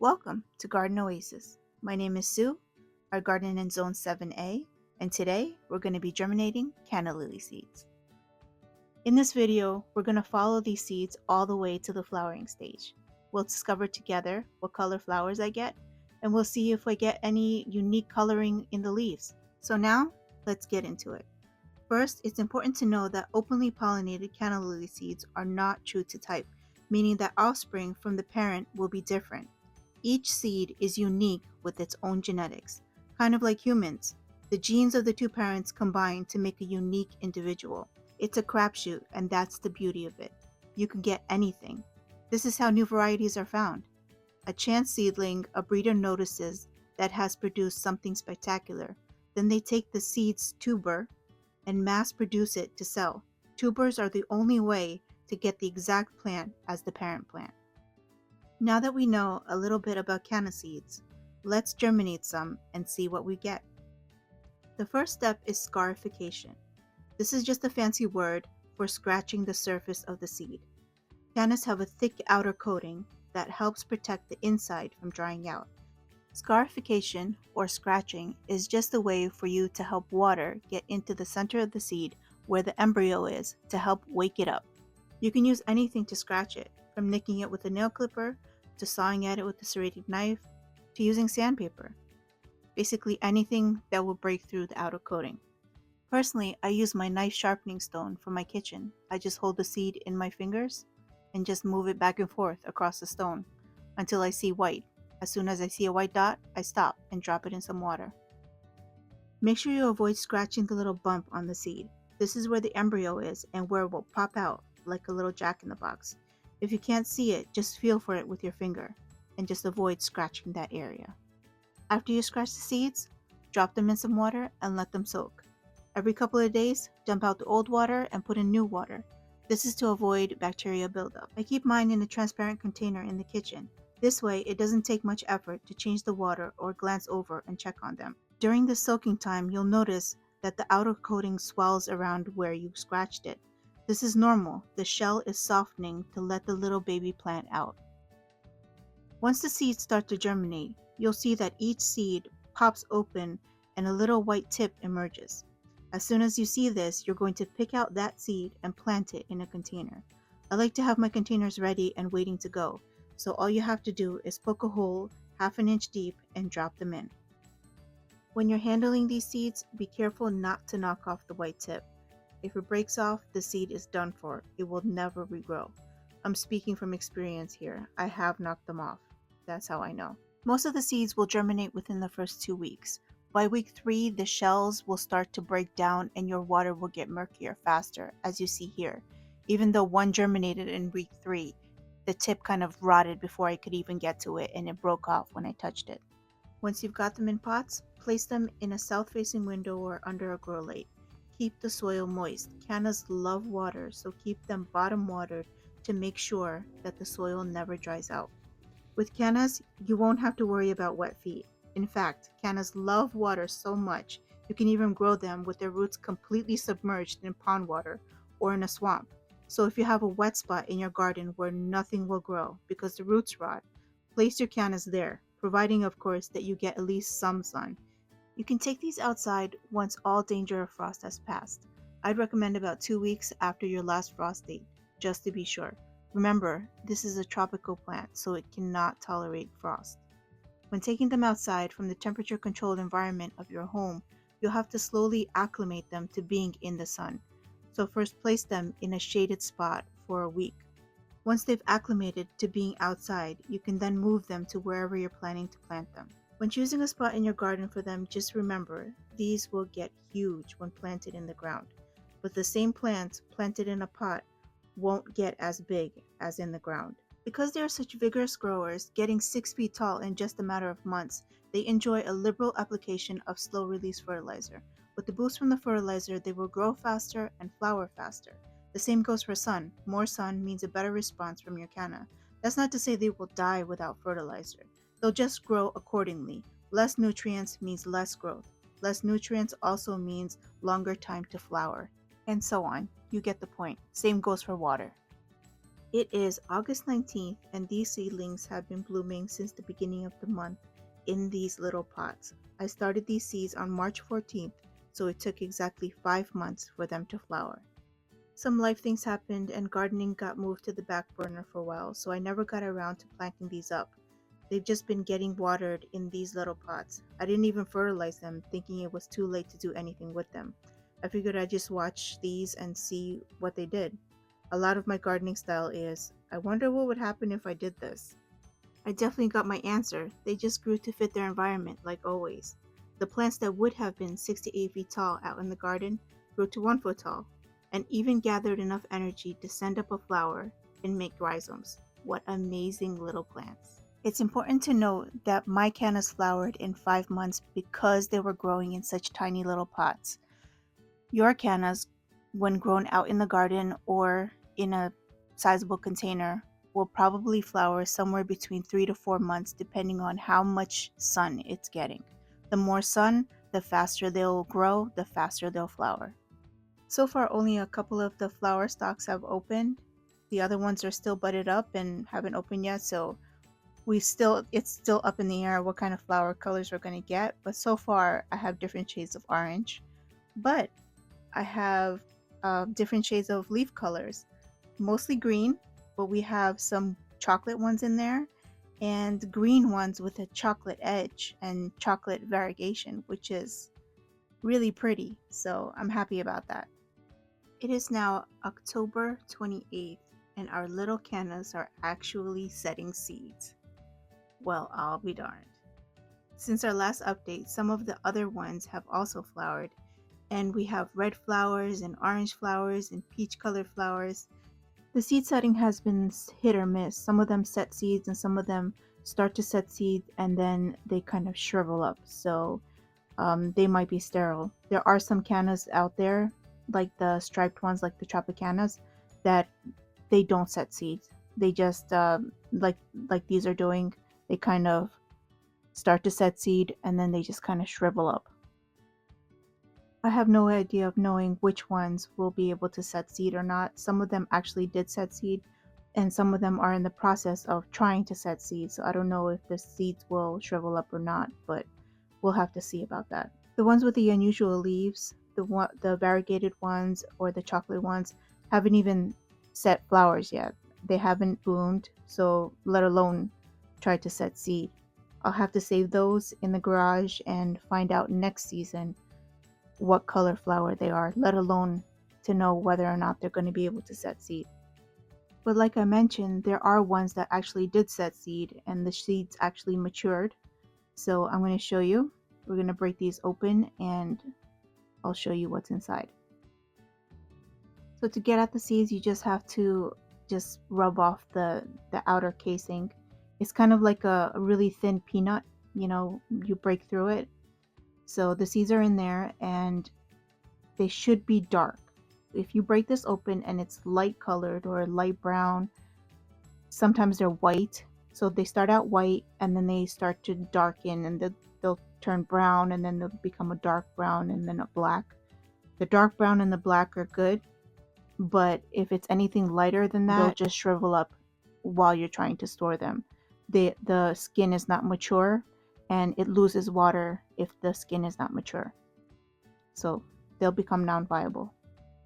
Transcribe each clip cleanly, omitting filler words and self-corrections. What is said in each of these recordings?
Welcome to Garden-Oasis. My name is Sue. Our garden in Zone 7A, and today we're going to be germinating canna lily seeds. In this video, we're going to follow these seeds all the way to the flowering stage. We'll discover together what color flowers I get, and we'll see if I get any unique coloring in the leaves. So now, let's get into it. First, it's important to know that openly pollinated canna lily seeds are not true to type, meaning that offspring from the parent will be different. Each seed is unique with its own genetics, kind of like humans. The genes of the two parents combine to make a unique individual. It's a crapshoot, and that's the beauty of it. You can get anything. This is how new varieties are found. A chance seedling a breeder notices that has produced something spectacular. Then they take the seed's tuber and mass produce it to sell. Tubers are the only way to get the exact plant as the parent plant. Now that we know a little bit about canna seeds, let's germinate some and see what we get. The first step is scarification. This is just a fancy word for scratching the surface of the seed. Cannas have a thick outer coating that helps protect the inside from drying out. Scarification, or scratching, is just a way for you to help water get into the center of the seed where the embryo is to help wake it up. You can use anything to scratch it, from nicking it with a nail clipper, to sawing at it with a serrated knife, to using sandpaper. Basically anything that will break through the outer coating. Personally, I use my knife sharpening stone from my kitchen. I just hold the seed in my fingers and just move it back and forth across the stone until I see white. As soon as I see a white dot, I stop and drop it in some water. Make sure you avoid scratching the little bump on the seed. This is where the embryo is and where it will pop out like a little jack-in-the-box. If you can't see it, just feel for it with your finger and just avoid scratching that area. After you scratch the seeds, drop them in some water and let them soak. Every couple of days, dump out the old water and put in new water. This is to avoid bacteria buildup. I keep mine in a transparent container in the kitchen. This way, it doesn't take much effort to change the water or glance over and check on them. During the soaking time, you'll notice that the outer coating swells around where you scratched it. This is normal. The shell is softening to let the little baby plant out. Once the seeds start to germinate, you'll see that each seed pops open and a little white tip emerges. As soon as you see this, you're going to pick out that seed and plant it in a container. I like to have my containers ready and waiting to go, so all you have to do is poke a hole 1/2 inch deep and drop them in. When you're handling these seeds, be careful not to knock off the white tip. If it breaks off, the seed is done for. It will never regrow. I'm speaking from experience here. I have knocked them off. That's how I know. Most of the seeds will germinate within the first 2 weeks. By week 3, the shells will start to break down and your water will get murkier faster, as you see here. Even though one germinated in week 3, the tip kind of rotted before I could even get to it and it broke off when I touched it. Once you've got them in pots, place them in a south-facing window or under a grow light. Keep the soil moist. Cannas love water, so keep them bottom watered to make sure that the soil never dries out. With cannas, you won't have to worry about wet feet. In fact, cannas love water so much, you can even grow them with their roots completely submerged in pond water or in a swamp. So if you have a wet spot in your garden where nothing will grow because the roots rot, place your cannas there, providing of course that you get at least some sun. You can take these outside once all danger of frost has passed. I'd recommend about 2 weeks after your last frost date, just to be sure. Remember, this is a tropical plant, so it cannot tolerate frost. When taking them outside from the temperature-controlled environment of your home, you'll have to slowly acclimate them to being in the sun. So first place them in a shaded spot for a week. Once they've acclimated to being outside, you can then move them to wherever you're planning to plant them. When choosing a spot in your garden for them, just remember, these will get huge when planted in the ground. But the same plants planted in a pot won't get as big as in the ground. Because they are such vigorous growers, getting 6 feet tall in just a matter of months, they enjoy a liberal application of slow-release fertilizer. With the boost from the fertilizer, they will grow faster and flower faster. The same goes for sun. More sun means a better response from your canna. That's not to say they will die without fertilizer. They'll just grow accordingly. Less nutrients means less growth. Less nutrients also means longer time to flower. And so on. You get the point. Same goes for water. It is August 19th and these seedlings have been blooming since the beginning of the month in these little pots. I started these seeds on March 14th, so it took exactly 5 months for them to flower. Some life things happened and gardening got moved to the back burner for a while, so I never got around to planting these up. They've just been getting watered in these little pots. I didn't even fertilize them, thinking it was too late to do anything with them. I figured I'd just watch these and see what they did. A lot of my gardening style is, I wonder what would happen if I did this. I definitely got my answer. They just grew to fit their environment, like always. The plants that would have been 6 to 8 feet tall out in the garden grew to 1 foot tall, and even gathered enough energy to send up a flower and make rhizomes. What amazing little plants. It's important to note that my cannas flowered in 5 months because they were growing in such tiny little pots. Your cannas, when grown out in the garden or in a sizable container, will probably flower somewhere between 3 to 4 months depending on how much sun it's getting. The more sun, the faster they'll grow, the faster they'll flower. So far only a couple of the flower stalks have opened. The other ones are still budded up and haven't opened yet, so it's still up in the air what kind of flower colors we're going to get. But so far I have different shades of orange, but I have different shades of leaf colors, mostly green, but we have some chocolate ones in there and green ones with a chocolate edge and chocolate variegation, which is really pretty, so I'm happy about that. It is now October 28th and our little cannas are actually setting seeds. Well, I'll be darned. Since our last update, some of the other ones have also flowered, and we have red flowers and orange flowers and peach colored flowers. The seed setting has been hit or miss. Some of them set seeds and some of them start to set seeds and then they kind of shrivel up, so they might be sterile. There are some cannas out there, like the striped ones, like the Tropicanas, that they don't set seeds. They just like these are doing, they kind of start to set seed and then they just kind of shrivel up. I have no idea of knowing which ones will be able to set seed or not. Some of them actually did set seed and some of them are in the process of trying to set seed, so I don't know if the seeds will shrivel up or not, but we'll have to see about that. The ones with the unusual leaves, the variegated ones or the chocolate ones, haven't even set flowers yet. They haven't bloomed, so let alone try to set seed. I'll have to save those in the garage and find out next season what color flower they are, let alone to know whether or not they're going to be able to set seed. But like I mentioned, there are ones that actually did set seed and the seeds actually matured. So I'm going to show you. We're going to break these open and I'll show you what's inside. So to get at the seeds, you just have to just rub off the outer casing. It's kind of like a really thin peanut, you break through it. So the seeds are in there and they should be dark. If you break this open and it's light colored or light brown, sometimes they're white. So they start out white and then they start to darken and they'll turn brown and then they'll become a dark brown and then a black. The dark brown and the black are good, but if it's anything lighter than that, they'll just shrivel up while you're trying to store them. The skin is not mature and it loses water if the skin is not mature. So they'll become non-viable.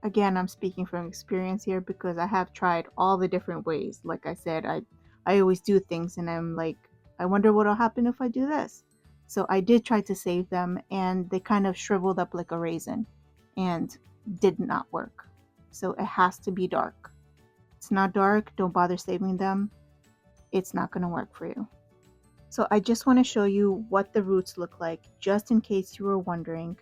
Again, I'm speaking from experience here because I have tried all the different ways. Like I said, I always do things and I'm like, I wonder what'll happen if I do this. So I did try to save them and they kind of shriveled up like a raisin and did not work. So it has to be dark. It's not dark, don't bother saving them. It's not going to work for you. So I just want to show you what the roots look like, just in case you were wondering.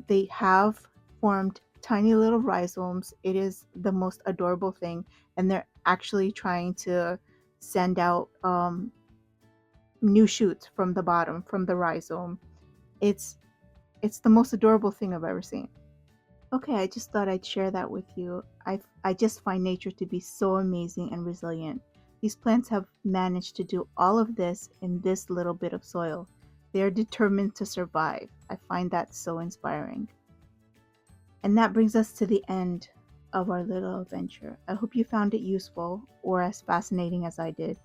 They have formed tiny little rhizomes. It is the most adorable thing, and they're actually trying to send out new shoots from the bottom, from the rhizome. It's the most adorable thing I've ever seen. Okay, I just thought I'd share that with you. I just find nature to be so amazing and resilient. These plants have managed to do all of this in this little bit of soil. They are determined to survive. I find that so inspiring. And that brings us to the end of our little adventure. I hope you found it useful or as fascinating as I did.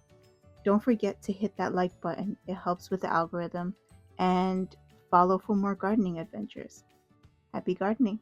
Don't forget to hit that like button, it helps with the algorithm, and follow for more gardening adventures. Happy gardening!